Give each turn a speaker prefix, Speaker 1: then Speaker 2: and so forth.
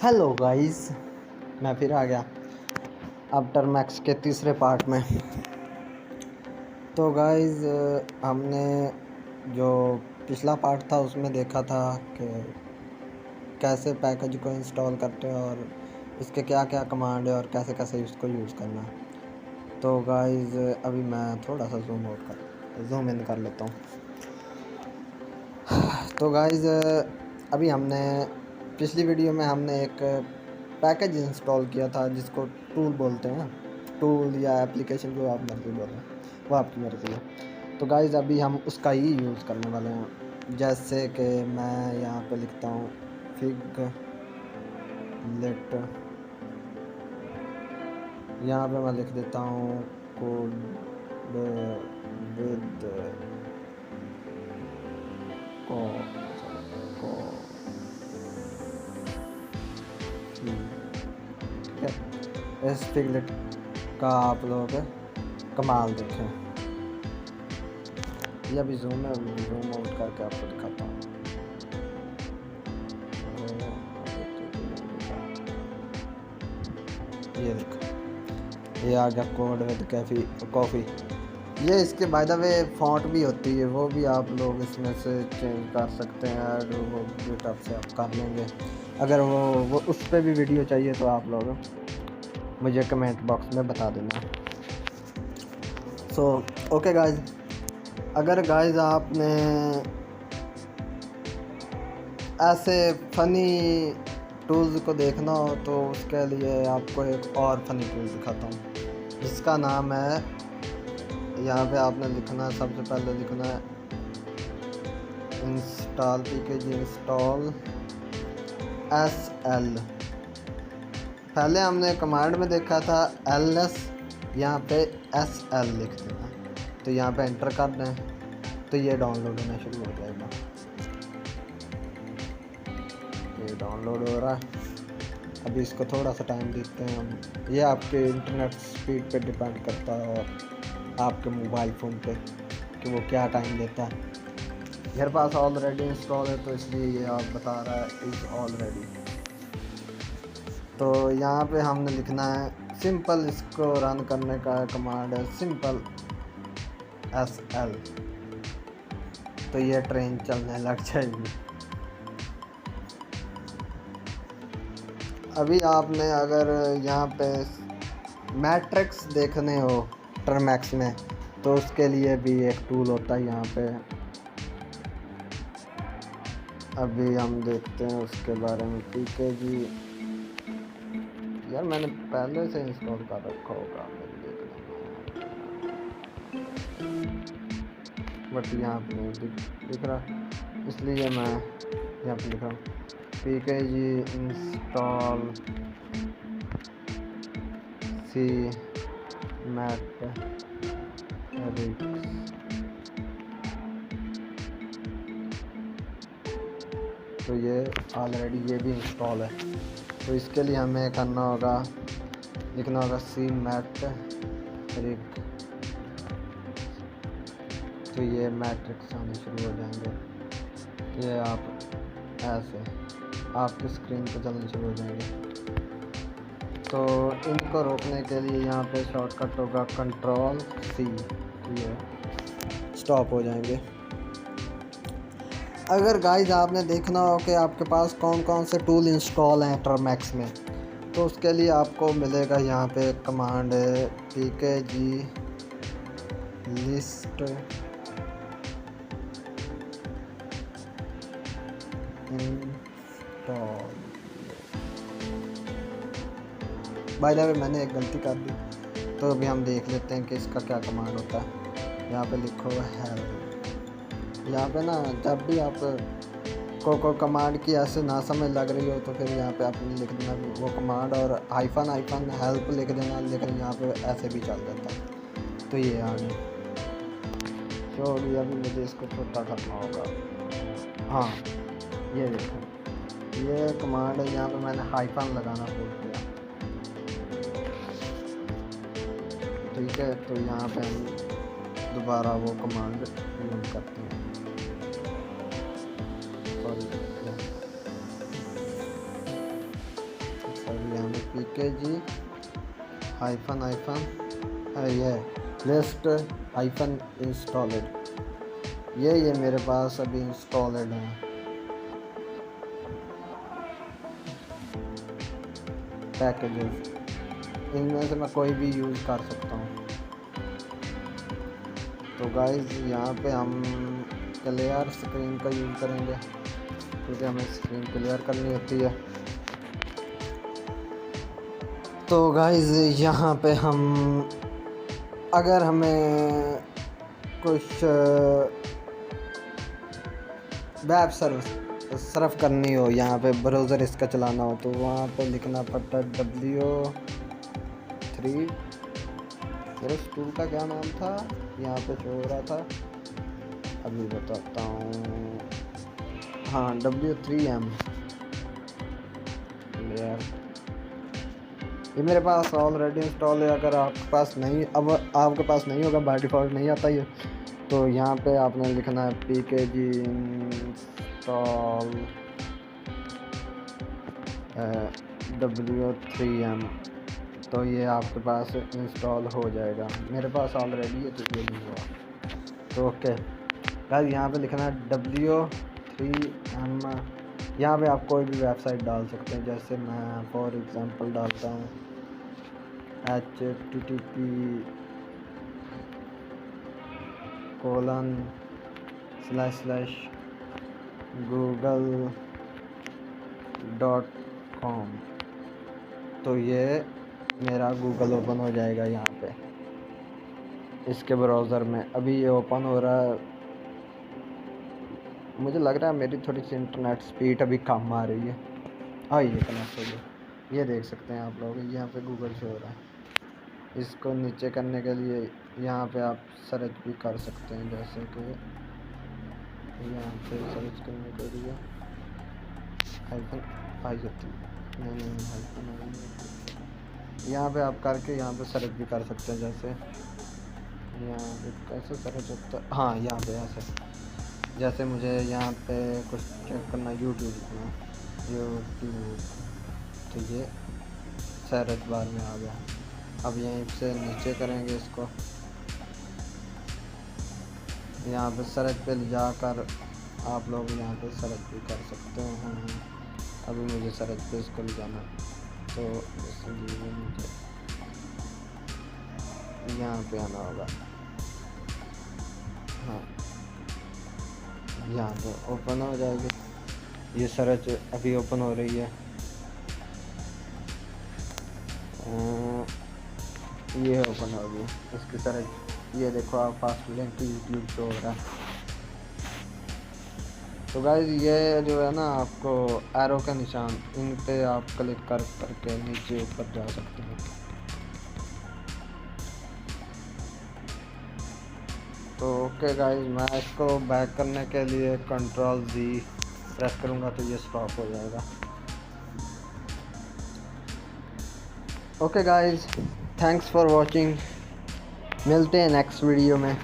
Speaker 1: Hello guys, मैं फिर आ गया अब टर्मैक्स के तीसरे पार्ट में। तो गाइस, हमने जो पिछला पार्ट था उसमें देखा था कि कैसे पैकेज को इंस्टॉल करते हैं और इसके क्या क्या कमांड है और कैसे कैसे इसको यूज़ करना है। तो गाइस, अभी मैं थोड़ा सा जूम इन कर लेता हूँ। तो गाइस, अभी हमने पिछली वीडियो में हमने एक पैकेज इंस्टॉल किया था जिसको टूल बोलते हैं, टूल या एप्लीकेशन जो आप मर्जी बोलें, वो आपकी मर्ज़ी है। तो गाइस, अभी हम उसका ही यूज़ करने वाले हैं। जैसे कि मैं यहाँ पे लिखता हूँ figlet, यहाँ पे मैं लिख देता हूँ कोड विद इस फिगलेट का आप लोग कमाल देखें। ये अभी जूम आउट करके आपको दिखाता हूँ। ये देखो, ये आ गया कोड विद कॉफ़ी। ये इसके बाय द वे फॉन्ट भी होती है, वो भी आप लोग इसमें से चेंज कर सकते हैं। और वो गिटहब से आप कर लेंगे। अगर वो उस पर भी वीडियो चाहिए तो आप लोग मुझे कमेंट बॉक्स में बता देना। सो ओके गाइज, अगर गाइज आपने ऐसे फ़नी टूल्स को देखना हो तो उसके लिए आपको एक और फ़नी टूल दिखाता हूँ जिसका नाम है, यहाँ पे आपने लिखना है, सबसे पहले लिखना है इंस्टॉल इंस्टॉल SL। पहले हमने कमांड में देखा था LS, यहाँ पे SL लिख देना। तो यहाँ पे एंटर कर दें तो ये डाउनलोड होना शुरू हो जाएगा। ये डाउनलोड हो रहा है। अभी इसको थोड़ा सा टाइम देते हैं हम। ये आपके इंटरनेट स्पीड पे डिपेंड करता है और आपके मोबाइल फ़ोन पे कि वो क्या टाइम देता है। मेरे पास ऑलरेडी इंस्टॉल है तो इसलिए ये आप बता रहा है इज़ ऑलरेडी। तो यहाँ पे हमने लिखना है सिंपल, इसको रन करने का कमांड है सिंपल SL। तो ये ट्रेन चलने लग जाएगी। अभी आपने अगर यहाँ पे मैट्रिक्स देखने हो टर्मैक्स में तो उसके लिए भी एक टूल होता है यहाँ पे। अभी हम देखते हैं उसके बारे में। ठीक है जी, यार मैंने पहले से इंस्टॉल कर रखा होगा बट यहाँ पे नहीं दिख रहा, इसलिए मैं यहाँ पे लिखा हूँ ठीक है जी इंस्टॉल cmatrix। तो ये ऑलरेडी ये भी इंस्टॉल है। तो इसके लिए हमें करना होगा, लिखना होगा cmatrix। तो ये मैट्रिक्स आने शुरू हो जाएंगे। ये आप ऐसे आपकी स्क्रीन पर चलने शुरू हो जाएंगे। तो इनको रोकने के लिए यहाँ पे शॉर्टकट होगा Ctrl+C। ये स्टॉप हो जाएंगे। अगर गाइज आपने देखना हो कि आपके पास कौन कौन से टूल इंस्टॉल हैं टर्मैक्स में, तो उसके लिए आपको मिलेगा यहाँ पे कमांड है ठीक है जी list install. By the way मैंने एक गलती कर दी, तो अभी हम देख लेते हैं कि इसका क्या कमांड होता है। यहाँ पे लिखो हेल्प। यहाँ पे ना जब भी आप को कमांड की ऐसे ना समझ लग रही हो तो फिर यहाँ पे आपने लिख देना वो कमांड और हाइफन हेल्प लिख देना, लेकिन यहाँ पे ऐसे भी चल जाता है। तो ये आ गई। तो अभी मुझे इसको छोटा करना होगा। हाँ, ये देखो, ये कमांड है। यहाँ पे मैंने हाइफन लगाना भूल गया। ठीक है, तो यहाँ पे हम दोबारा वो कमांड यूज़ करते हैं। pkg हाइफन ये लिस्ट हाइफन इंस्टॉलेड, ये मेरे पास अभी इंस्टॉलेड है। पैकेजेस, इनमें से मैं कोई भी यूज़ कर सकता हूँ। तो गाइस यहाँ पे हम क्लियर स्क्रीन का यूज़ करेंगे क्योंकि हमें स्क्रीन क्लियर करनी होती है। तो गाइस यहाँ पे हम अगर हमें कुछ वेब सर्फ करनी हो, यहाँ पे ब्राउज़र इसका चलाना हो, तो वहाँ पे लिखना पड़ता है W3, मेरे टूल का क्या नाम था यहाँ पे शो हो रहा था, अभी बताता हूँ। हाँ W3M यार, ये मेरे पास ऑलरेडी इंस्टॉल है। अगर आपके पास नहीं, अब आपके पास नहीं होगा, बाय डिफ़ॉल्ट नहीं आता ये, तो यहाँ पे आपने लिखना है pkg इंस्टॉल W3M, तो ये आपके पास इंस्टॉल हो जाएगा। मेरे पास ऑलरेडी है तो ये नहीं हुआ। तो ओके गाइस यहाँ पे लिखना है W3M। यहाँ पे आप कोई भी वेबसाइट डाल सकते हैं, जैसे मैं फॉर एग्जांपल डालता हूँ http://google.com, तो ये मेरा गूगल ओपन हो जाएगा यहाँ पे इसके ब्राउज़र में। अभी ये ओपन हो रहा है। मुझे लग रहा है मेरी थोड़ी सी इंटरनेट स्पीड अभी कम आ रही है। हाँ ये कनेक्ट हो गया, ये देख सकते हैं आप लोग, यहाँ पे गूगल शो हो रहा है। इसको नीचे करने के लिए यहाँ पे आप सर्च भी कर सकते हैं, जैसे कि यहाँ पे सर्च करने के लिए हाइफन आई जाती है, नहीं हाइफन आई, यहाँ पे आप करके यहाँ पे सर्च भी कर सकते हैं। जैसे यहाँ पे कैसे सर्च होता है, हाँ यहाँ पे ऐसे, जैसे मुझे यहाँ पे कुछ चेक करना, यूट्यूब, तो ये सर्च बार में आ गया। अब यहीं से नीचे करेंगे इसको, यहाँ पे सर्च पे ले जाकर आप लोग यहाँ पे सर्च भी कर सकते हैं। अभी मुझे सर्च पे इसको ले जाना, तो इसलिए मुझे यहाँ पे आना होगा। हाँ यहाँ पे ओपन हो जाएगी, ये सर्च अभी ओपन हो रही है। ये ओपन हो गई इसकी सर्च, ये देखो आप फास्ट लिंक यूट्यूब पे हो रहा है। तो गाइस ये जो है ना, आपको एरो का निशान, इन पे आप क्लिक करके नीचे ऊपर जा सकते हैं। तो ओके गाइस, मैं इसको बैक करने के लिए Ctrl+Z प्रेस करूँगा तो ये स्टॉप हो जाएगा। Okay guys, thanks for watching, मिलते हैं नेक्स्ट वीडियो में।